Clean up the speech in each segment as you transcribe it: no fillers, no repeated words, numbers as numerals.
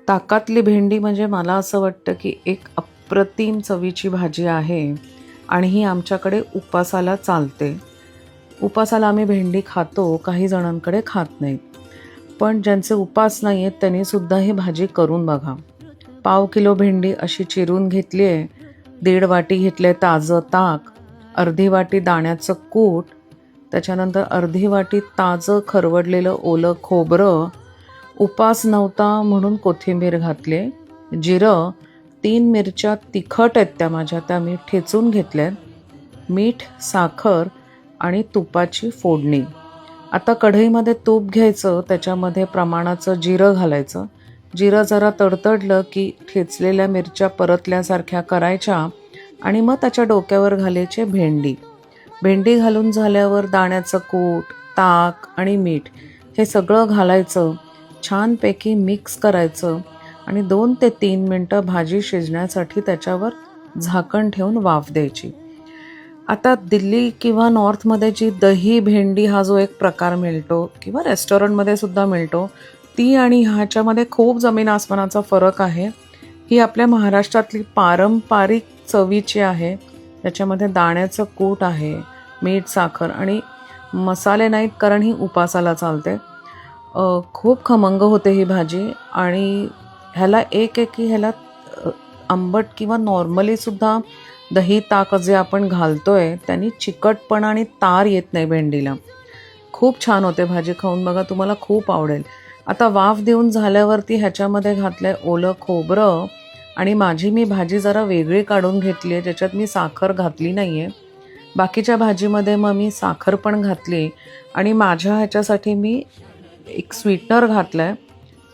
ताकातली भेंडी म्हणजे मला असं वाटतं की एक अप्रतिम चवीची भाजी आहे आणि ही आमच्याकडे उपासाला चालते. उपासाला आम्ही भेंडी खातो, काही जणांकडे खात नाहीत. पण ज्यांचे उपास नाही आहेत त्यांनीसुद्धा ही भाजी करून बघा. पाव किलो भेंडी अशी चिरून घेतली आहे, 1.5 वाटी घेतलं आहे ताजं ताक, अर्धी वाटी दाण्याचं कूट, त्याच्यानंतर अर्धी वाटी ताजं खरवडलेलं ओलं खोबरं, उपास नव्हता म्हणून कोथिंबीर घातली, जिरं, 3 मिरच्या तिखट आहेत त्या माझ्या, त्या मी ठेचून घेतल्यात, मीठ, साखर आणि तुपाची फोडणी. आता कढईमध्ये तूप घ्यायचं, त्याच्यामध्ये प्रमाणाचं जिरं घालायचं. जिरं जरा तडतडलं की ठेचलेल्या मिरच्या परतल्यासारख्या करायच्या आणि मग त्याच्या डोक्यावर घालायचे भेंडी. भेंडी घालून झाल्यावर दाण्याचं कूट, ताक आणि मीठ हे सगळं घालायचं, छानपैकी मिक्स करायचं आणि 2 ते 3 मिनटं भाजी शिजण्यासाठी त्याच्यावर झाकण ठेवून वाफ द्यायची. आता दिल्ली किंवा नॉर्थमध्ये जी दही भेंडी हा जो एक प्रकार मिळतो किंवा रेस्टॉरंटमध्ये सुद्धा मिळतो, ती आणि ह्याच्यामध्ये खूप जमीन आसमानाचा फरक आहे. ही आपल्या महाराष्ट्रातली पारंपरिक चवीची आहे. त्याच्यामध्ये दाण्याचं कूट आहे, मीठ, साखर आणि मसाले नाहीत कारण ही उपासाला चालते. खूप खमंग होते ही भाजी आणि ह्याला ह्याला आंबट किंवा नॉर्मलीसुद्धा दही ताक जे आपण घालतो आहे त्यांनी चिकटपणा आणि तार येत नाही भेंडीला. खूप छान होते, भाजी खाऊन बघा, तुम्हाला खूप आवडेल. आता वाफ देऊन झाल्यावरती ह्याच्यामध्ये घातलं आहे ओलं खोबरं आणि मी भाजी जरा वेगळी काढून घेतली आहे, ज्याच्यात मी साखर घातली नाही आहे. बाकीच्या भाजीमध्ये मग मी साखर पण घातली आणि माझ्या ह्याच्यासाठी मी एक स्वीटनर घातलं आहे.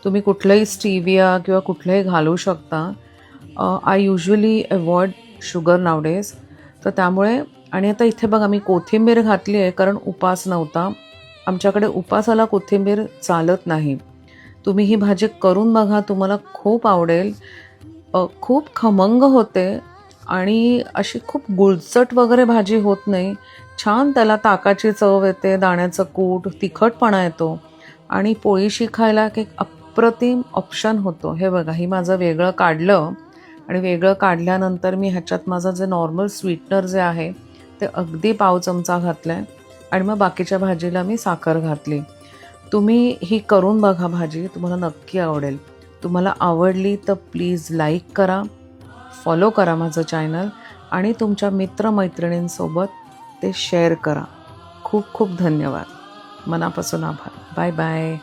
तुम्ही कुठलंही स्टीविया किंवा कुठलंही घालू शकता. I usually avoid sugar nowadays. तर त्यामुळे आणि आता इथे बघा मी कोथिंबीर घातली आहे कारण उपास नव्हता. आमच्याकडे उपासाला कोथिंबीर चालत नाही. तुम्ही ही भाजी करून बघा, तुम्हाला खूप आवडेल. खूप खमंग होते आणि अशी खूप गुळचट वगैरे भाजी होत नाही. छान त्याला ताकाची चव येते, दाण्याचं कूट, तिखटपणा येतो आणि पोळीशी खायला एक अप्रतिम ऑप्शन होतो. हे बघा, ही माझं वेगळं काढलं आणि वेगळं काढल्यानंतर मी ह्याच्यात माझं जे नॉर्मल स्वीटनर जे आहे ते अगदी पाव चमचा घातलं आहे आणि मग बाकीच्या भाजीला मी साखर घातली. तुम्ही ही करून बघा भाजी, तुम्हाला नक्की आवडेल. तुम्हाला आवडली तर प्लीज लाईक करा, फॉलो करा माझं चॅनल आणि तुमच्या मित्रमैत्रिणींसोबत ते शेअर करा. खूप खूप धन्यवाद. मनापासून आभार. Bye bye.